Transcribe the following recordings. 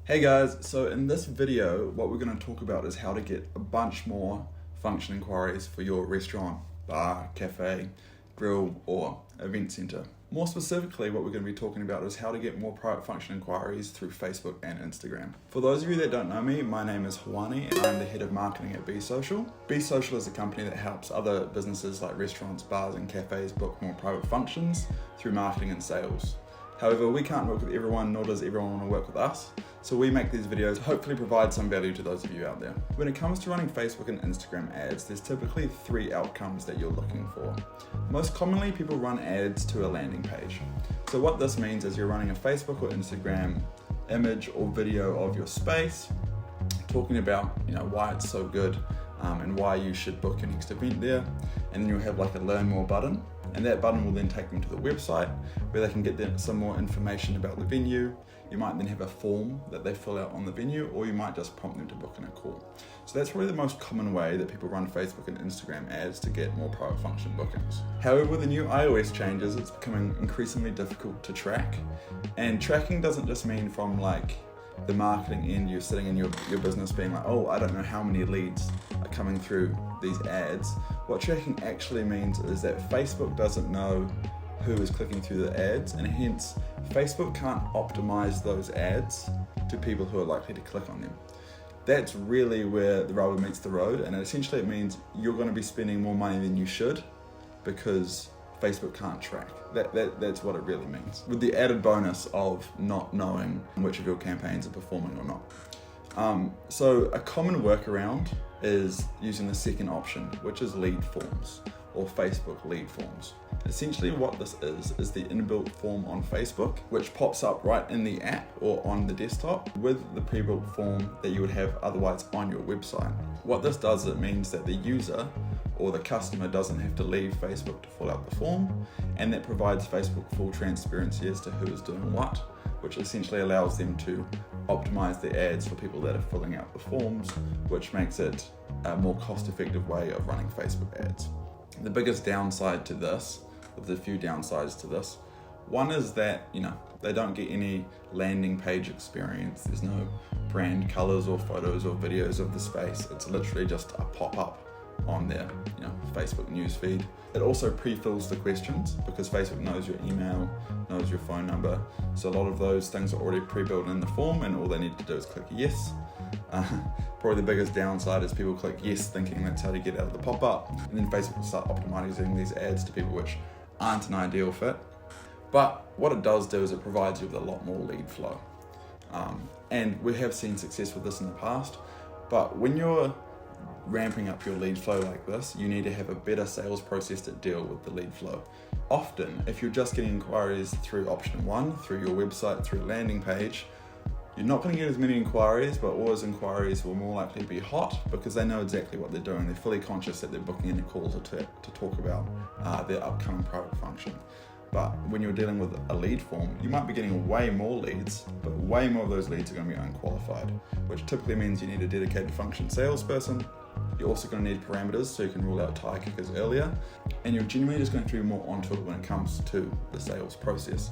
Hey guys, so in this video, what we're going to talk about is how to get a bunch more function inquiries for your restaurant, bar, cafe, grill, or event center. More specifically, what we're going to be talking about is how to get more private function inquiries through Facebook and Instagram. For those of you that don't know me, my name is Hawani and I'm the head of marketing at Be Social. Be Social is a company that helps other businesses like restaurants, bars, and cafes book more private functions through marketing and sales. However, we can't work with everyone, nor does everyone want to work with us. So we make these videos to hopefully provide some value to those of you out there. When it comes to running Facebook and Instagram ads, there's typically 3 outcomes that you're looking for. Most commonly, people run ads to a landing page. So what this means is you're running a Facebook or Instagram image or video of your space, talking about why it's so good and why you should book your next event there. And then you'll have like a learn more button. And that button will then take them to the website where they can get some more information about the venue. You might then have a form that they fill out on the venue, or you might just prompt them to book in a call. So that's probably the most common way that people run Facebook and Instagram ads to get more private function bookings. However, with the new iOS changes, it's becoming increasingly difficult to track. And tracking doesn't just mean from like the marketing end, you're sitting in your business being like, oh, I don't know how many leads are coming through these ads. What tracking actually means is that Facebook doesn't know who is clicking through the ads, and hence Facebook can't optimize those ads to people who are likely to click on them. That's really where the rubber meets the road, and essentially it means you're going to be spending more money than you should because Facebook can't track. That's what it really means, with the added bonus of not knowing which of your campaigns are performing or not. So a common workaround is using the second option, which is lead forms or Facebook lead forms. Essentially what this is the inbuilt form on Facebook, which pops up right in the app or on the desktop with the pre-built form that you would have otherwise on your website. What this does is it means that the user or the customer doesn't have to leave Facebook to fill out the form, and that provides Facebook full transparency as to who is doing what, which essentially allows them to optimize their ads for people that are filling out the forms, which makes it a more cost-effective way of running Facebook ads. The biggest downside to this, there's a few downsides to this. One is that, they don't get any landing page experience. There's no brand colors or photos or videos of the space. It's literally just a pop-up on their Facebook newsfeed. It also pre-fills the questions because Facebook knows your email, knows your phone number. So a lot of those things are already pre-built in the form, and all they need to do is click yes. Probably the biggest downside is people click yes thinking that's how to get out of the pop-up, and then Facebook will start optimizing these ads to people which aren't an ideal fit. But what it does do is it provides you with a lot more lead flow. And we have seen success with this in the past, but when you're ramping up your lead flow like this, you need to have a better sales process to deal with the lead flow. Often, if you're just getting inquiries through option 1, through your website, through a landing page, you're not going to get as many inquiries, but all those inquiries will more likely be hot because they know exactly what they're doing. They're fully conscious that they're booking in a call to talk about their upcoming private function. But when you're dealing with a lead form, you might be getting way more leads, but way more of those leads are going to be unqualified, which typically means you need a dedicated function salesperson. You're also going to need parameters so you can rule out tire kickers earlier, and you're generally just going to be more onto it when it comes to the sales process.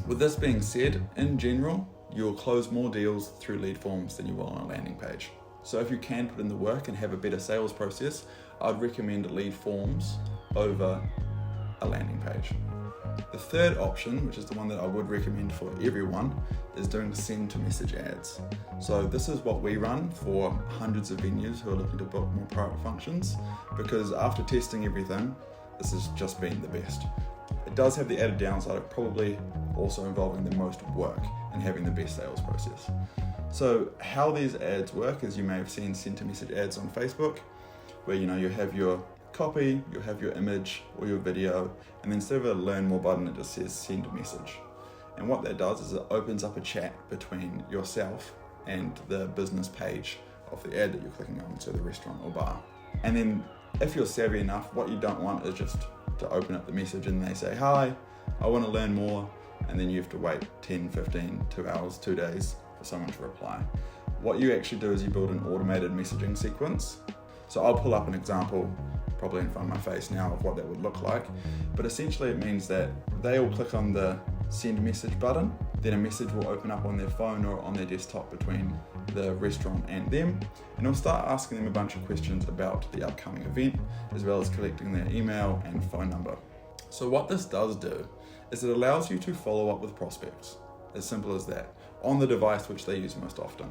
With this being said, in general, you'll close more deals through lead forms than you will on a landing page. So if you can put in the work and have a better sales process, I'd recommend lead forms over a landing page. The third option, which is the one that I would recommend for everyone, is doing send to message ads. So this is what we run for hundreds of venues who are looking to book more private functions, because after testing everything, this has just been the best. It does have the added downside of probably also involving the most work and having the best sales process. So how these ads work is you may have seen send to message ads on Facebook, where you have your copy, you'll have your image or your video, and then instead of a learn more button, it just says send a message. And what that does is it opens up a chat between yourself and the business page of the ad that you're clicking on, so the restaurant or bar. And then if you're savvy enough, what you don't want is just to open up the message and they say, hi, I want to learn more, and then you have to wait 10, 15, 2 hours, 2 days for someone to reply. What you actually do is you build an automated messaging sequence. So I'll pull up an example probably in front of my face now of what that would look like. But essentially it means that they all click on the send message button, then a message will open up on their phone or on their desktop between the restaurant and them, and it'll start asking them a bunch of questions about the upcoming event, as well as collecting their email and phone number. So what this does do is it allows you to follow up with prospects, as simple as that, on the device which they use most often.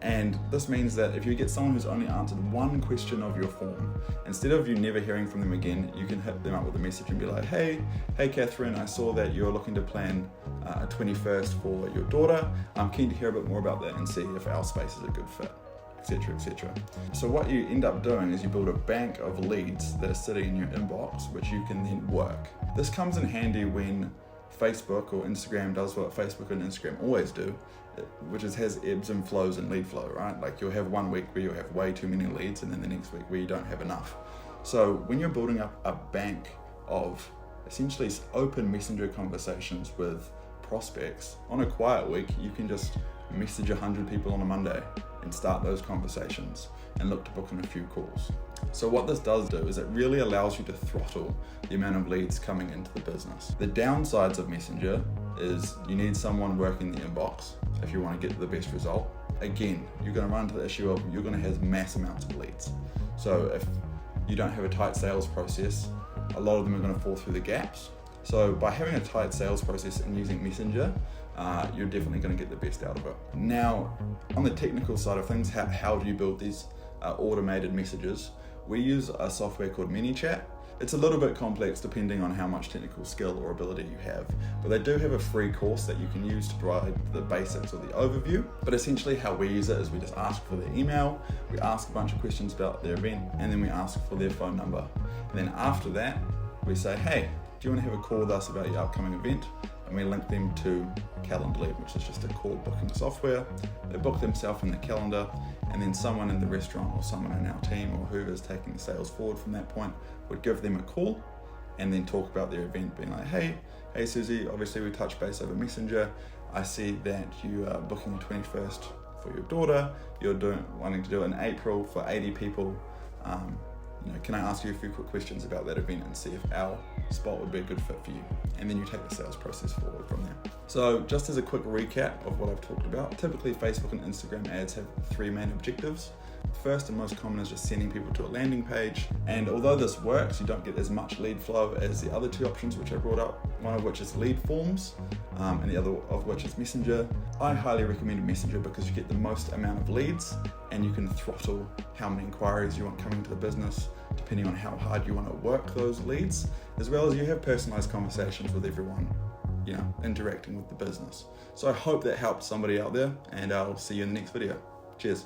And this means that if you get someone who's only answered one question of your form, instead of you never hearing from them again, you can hit them up with a message and be like, hey Catherine, I saw that you're looking to plan a 21st for your daughter. I'm keen to hear a bit more about that and see if our space is a good fit, etc, etc. So what you end up doing is you build a bank of leads that are sitting in your inbox, which you can then work. This comes in handy when Facebook or Instagram does what Facebook and Instagram always do, which is has ebbs and flows in lead flow, right? Like you'll have one week where you'll have way too many leads, and then the next week where you don't have enough. So when you're building up a bank of essentially open messenger conversations with prospects, on a quiet week, you can just message 100 people on a Monday and start those conversations and look to book in a few calls. So what this does do is it really allows you to throttle the amount of leads coming into the business. The downsides of Messenger is you need someone working the inbox if you want to get the best result. Again, you're going to run into the issue of you're going to have mass amounts of leads. So if you don't have a tight sales process, a lot of them are going to fall through the gaps. So by having a tight sales process and using Messenger, you're definitely going to get the best out of it. Now, on the technical side of things, how do you build these automated messages? We use a software called ManyChat. It's a little bit complex depending on how much technical skill or ability you have, but they do have a free course that you can use to provide the basics or the overview. But essentially how we use it is we just ask for their email, we ask a bunch of questions about their event, and then we ask for their phone number. And then after that, we say, hey, do you want to have a call with us about your upcoming event? And we link them to Calendly, which is just a call booking software. They book themselves in the calendar, and then someone in the restaurant or someone in our team or whoever's taking the sales forward from that point would give them a call and then talk about their event, being like, hey Susie, obviously we touched base over Messenger. I see that you are booking the 21st for your daughter. You're wanting to do it in April for 80 people. Can I ask you a few quick questions about that event and see if our spot would be a good fit for you? And then you take the sales process forward from there. So just as a quick recap of what I've talked about, typically Facebook and Instagram ads have three main objectives. First and most common is just sending people to a landing page. And although this works, you don't get as much lead flow as the other two options which I brought up, one of which is lead forms, and the other of which is Messenger. I highly recommend Messenger because you get the most amount of leads and you can throttle how many inquiries you want coming to the business depending on how hard you want to work those leads, as well as you have personalized conversations with everyone, interacting with the business. So I hope that helps somebody out there, and I'll see you in the next video. Cheers.